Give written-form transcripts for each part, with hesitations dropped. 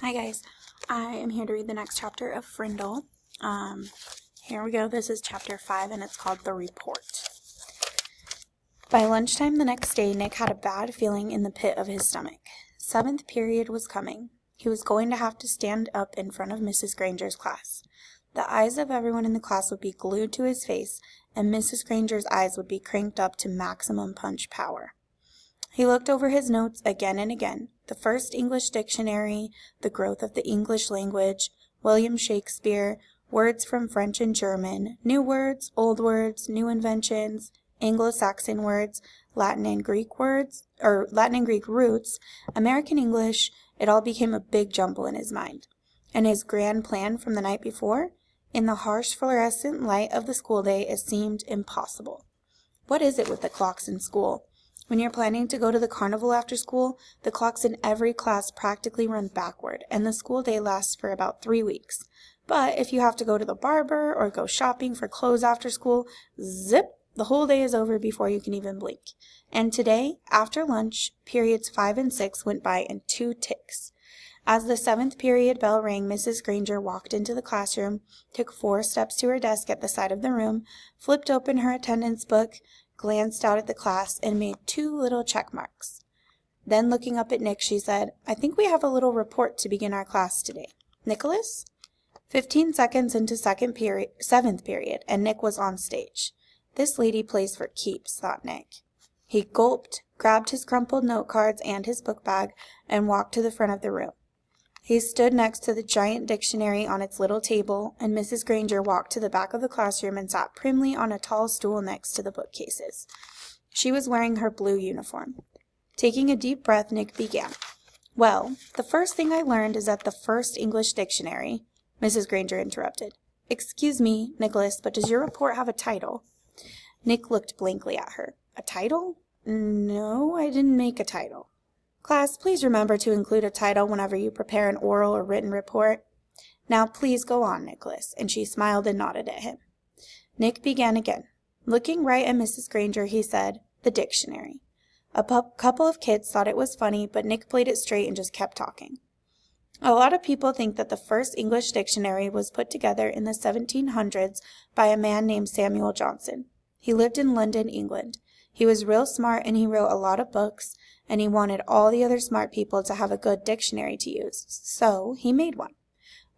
Hi guys, I am here to read the next chapter of Frindle. Here we go. This is chapter 5 and it's called The Report. By lunchtime the next day, Nick had a bad feeling in the pit of his stomach. 7th period was coming. He was going to have to stand up in front of Mrs. Granger's class. The eyes of everyone in the class would be glued to his face, and Mrs. Granger's eyes would be cranked up to maximum punch power. He looked over his notes again and again. The first English dictionary, the growth of the English language, William Shakespeare, words from French and German, new words, old words, new inventions, Anglo-Saxon words, Latin and Greek roots, American English. It all became a big jumble in his mind. And his grand plan from the night before? In the harsh fluorescent light of the school day, it seemed impossible. What is it with the clocks in school? When you're planning to go to the carnival after school, the clocks in every class practically run backward, and the school day lasts for about 3 weeks. But if you have to go to the barber or go shopping for clothes after school, zip, the whole day is over before you can even blink. And today, after lunch, periods 5 and 6 went by in 2 ticks. As the 7th period bell rang, Mrs. Granger walked into the classroom, took 4 steps to her desk at the side of the room, flipped open her attendance book, glanced out at the class, and made 2 little check marks. Then, looking up at Nick, she said, "I think we have a little report to begin our class today. Nicholas?" 15 seconds into 7th period, and Nick was on stage. This lady plays for keeps, thought Nick. He gulped, grabbed his crumpled note cards and his book bag, and walked to the front of the room. He stood next to the giant dictionary on its little table, and Mrs. Granger walked to the back of the classroom and sat primly on a tall stool next to the bookcases. She was wearing her blue uniform. Taking a deep breath, Nick began. "Well, the first thing I learned is that the first English dictionary—" Mrs. Granger interrupted. "Excuse me, Nicholas, but does your report have a title?" Nick looked blankly at her. "A title? No, I didn't make a title." "Class, please remember to include a title whenever you prepare an oral or written report. Now please go on, Nicholas," and she smiled and nodded at him. Nick began again. Looking right at Mrs. Granger, he said, "The dictionary." A couple of kids thought it was funny, but Nick played it straight and just kept talking. "A lot of people think that the first English dictionary was put together in the 1700s by a man named Samuel Johnson. He lived in London, England. He was real smart and he wrote a lot of books, and he wanted all the other smart people to have a good dictionary to use, so he made one.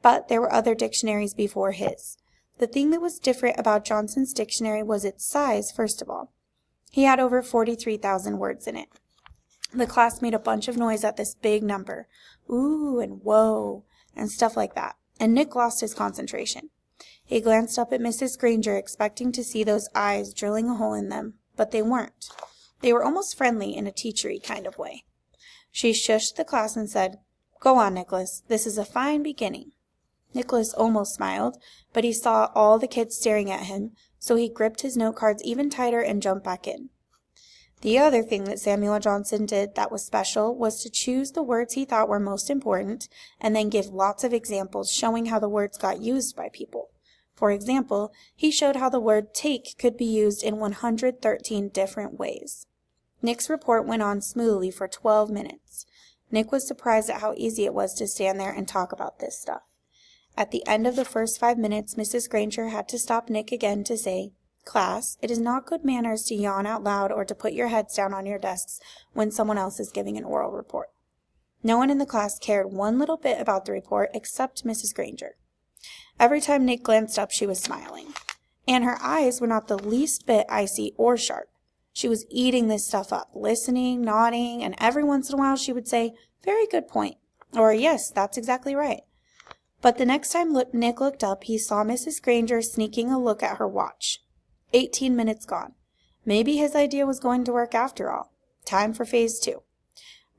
But there were other dictionaries before his. The thing that was different about Johnson's dictionary was its size, first of all. He had over 43,000 words in it. The class made a bunch of noise at this big number, ooh and whoa, and stuff like that, and Nick lost his concentration. He glanced up at Mrs. Granger, expecting to see those eyes drilling a hole in them, but they weren't. They were almost friendly in a teachery kind of way. She shushed the class and said, "Go on, Nicholas. This is a fine beginning." Nicholas almost smiled, but he saw all the kids staring at him, so he gripped his note cards even tighter and jumped back in. The other thing that Samuel Johnson did that was special was to choose the words he thought were most important and then give lots of examples showing how the words got used by people. For example, he showed how the word take could be used in 113 different ways. Nick's report went on smoothly for 12 minutes. Nick was surprised at how easy it was to stand there and talk about this stuff. At the end of the first 5 minutes, Mrs. Granger had to stop Nick again to say, "Class, it is not good manners to yawn out loud or to put your heads down on your desks when someone else is giving an oral report." No one in the class cared one little bit about the report except Mrs. Granger. Every time Nick glanced up, she was smiling. And her eyes were not the least bit icy or sharp. She was eating this stuff up, listening, nodding, and every once in a while she would say, "Very good point," or "Yes, that's exactly right." But the next time Nick looked up, he saw Mrs. Granger sneaking a look at her watch. 18 minutes gone. Maybe his idea was going to work after all. Time for phase 2.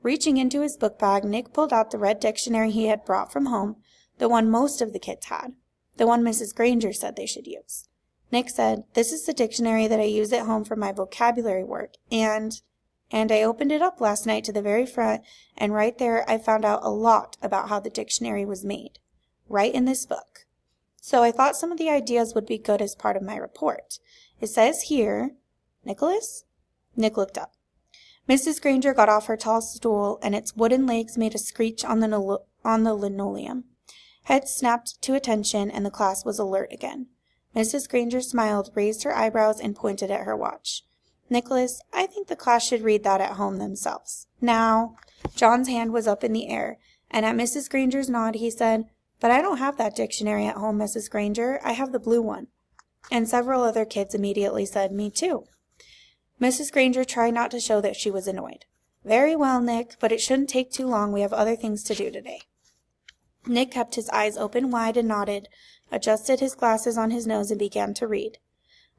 Reaching into his book bag, Nick pulled out the red dictionary he had brought from home, the one most of the kids had, the one Mrs. Granger said they should use. Nick said, "This is the dictionary that I use at home for my vocabulary work, and I opened it up last night to the very front, and right there I found out a lot about how the dictionary was made. Right in this book. So I thought some of the ideas would be good as part of my report. It says here—" "Nicholas?" Nick looked up. Mrs. Granger got off her tall stool, and its wooden legs made a screech on the linoleum. Heads snapped to attention, and the class was alert again. Mrs. Granger smiled, raised her eyebrows, and pointed at her watch. Nicholas, I think the class should read that at home themselves. Now, John's hand was up in the air, and at Mrs. Granger's nod he said, But I don't have that dictionary at home, Mrs. Granger. I have the blue one. And several other kids immediately said, Me too. Mrs. Granger tried not to show that she was annoyed. Very well, Nick, but it shouldn't take too long. We have other things to do today. Nick kept his eyes open wide and nodded, adjusted his glasses on his nose, and began to read.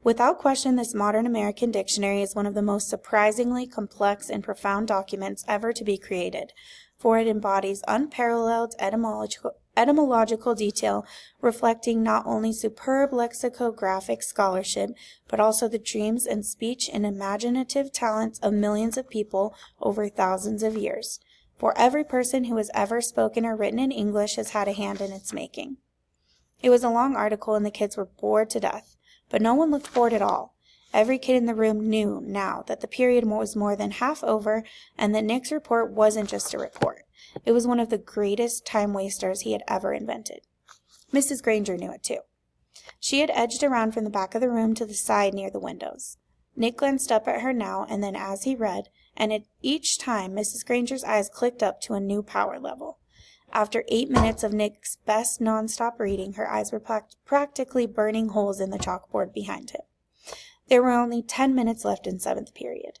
Without question, this modern American dictionary is one of the most surprisingly complex and profound documents ever to be created, for it embodies unparalleled etymological detail, reflecting not only superb lexicographic scholarship, but also the dreams and speech and imaginative talents of millions of people over thousands of years. For every person who has ever spoken or written in English has had a hand in its making. It was a long article, and the kids were bored to death. But no one looked bored at all. Every kid in the room knew now that the period was more than half over, and that Nick's report wasn't just a report. It was one of the greatest time-wasters he had ever invented. Mrs. Granger knew it too. She had edged around from the back of the room to the side near the windows. Nick glanced up at her now and then as he read, and at each time Mrs. Granger's eyes clicked up to a new power level. After 8 minutes of Nick's best non-stop reading, her eyes were practically burning holes in the chalkboard behind him. There were only 10 minutes left in 7th period.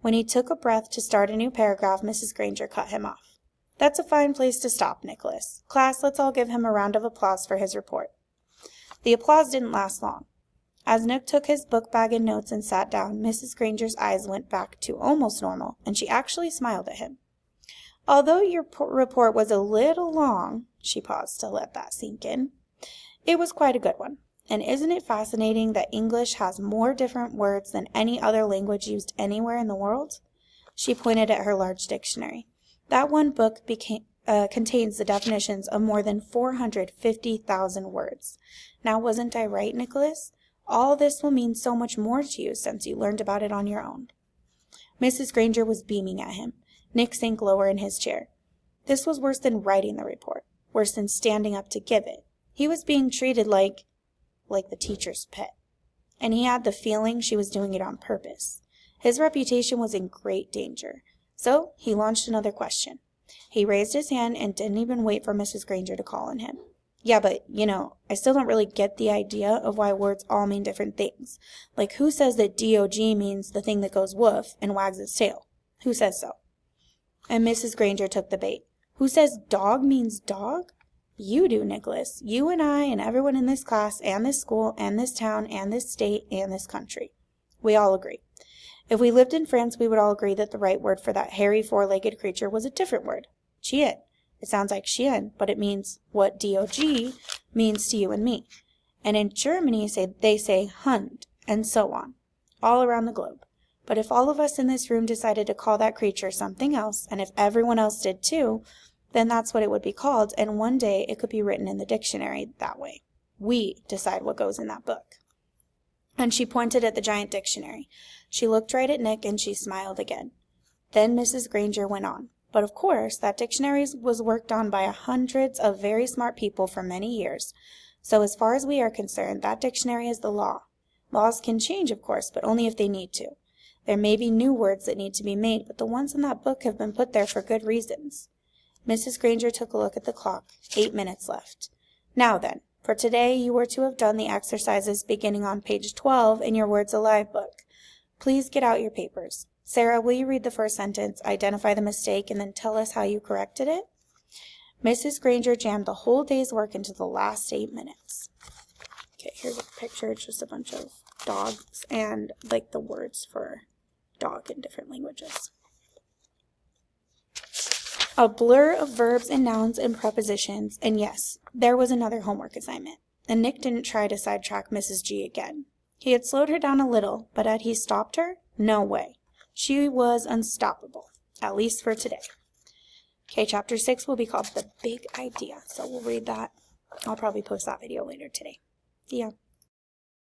When he took a breath to start a new paragraph, Mrs. Granger cut him off. That's a fine place to stop, Nicholas. Class, let's all give him a round of applause for his report. The applause didn't last long. As Nick took his book bag and notes and sat down, Mrs. Granger's eyes went back to almost normal, and she actually smiled at him. Although your report was a little long, she paused to let that sink in, it was quite a good one. And isn't it fascinating that English has more different words than any other language used anywhere in the world? She pointed at her large dictionary. That one book contains the definitions of more than 450,000 words. Now, wasn't I right, Nicholas? All this will mean so much more to you since you learned about it on your own. Mrs. Granger was beaming at him. Nick sank lower in his chair. This was worse than writing the report, worse than standing up to give it. He was being treated like the teacher's pet, and he had the feeling she was doing it on purpose. His reputation was in great danger, so he launched another question. He raised his hand and didn't even wait for Mrs. Granger to call on him. Yeah, but, I still don't really get the idea of why words all mean different things. Like, who says that DOG means the thing that goes woof and wags its tail? Who says so? And Mrs. Granger took the bait. Who says dog means dog? You do, Nicholas. You and I and everyone in this class and this school and this town and this state and this country. We all agree. If we lived in France, we would all agree that the right word for that hairy four-legged creature was a different word. Chien. It sounds like chien, but it means what DOG means to you and me. And in Germany, they say Hund, and so on, all around the globe. But if all of us in this room decided to call that creature something else, and if everyone else did too, then that's what it would be called, and one day it could be written in the dictionary that way. We decide what goes in that book. And she pointed at the giant dictionary. She looked right at Nick, and she smiled again. Then Mrs. Granger went on. But of course, that dictionary was worked on by hundreds of very smart people for many years. So as far as we are concerned, that dictionary is the law. Laws can change, of course, but only if they need to. There may be new words that need to be made, but the ones in that book have been put there for good reasons. Mrs. Granger took a look at the clock. 8 minutes left. Now then, for today you were to have done the exercises beginning on page 12 in your Words Alive book. Please get out your papers. Sarah, will you read the first sentence, identify the mistake, and then tell us how you corrected it? Mrs. Granger jammed the whole day's work into the last 8 minutes. Okay, here's a picture. It's just a bunch of dogs and the words for dog in different languages. A blur of verbs and nouns and prepositions, and yes, there was another homework assignment. And Nick didn't try to sidetrack Mrs. G again. He had slowed her down a little, but had he stopped her? No way. She was unstoppable, at least for today. Okay, chapter 6 will be called The Big Idea, so we'll read that. I'll probably post that video later today. See ya.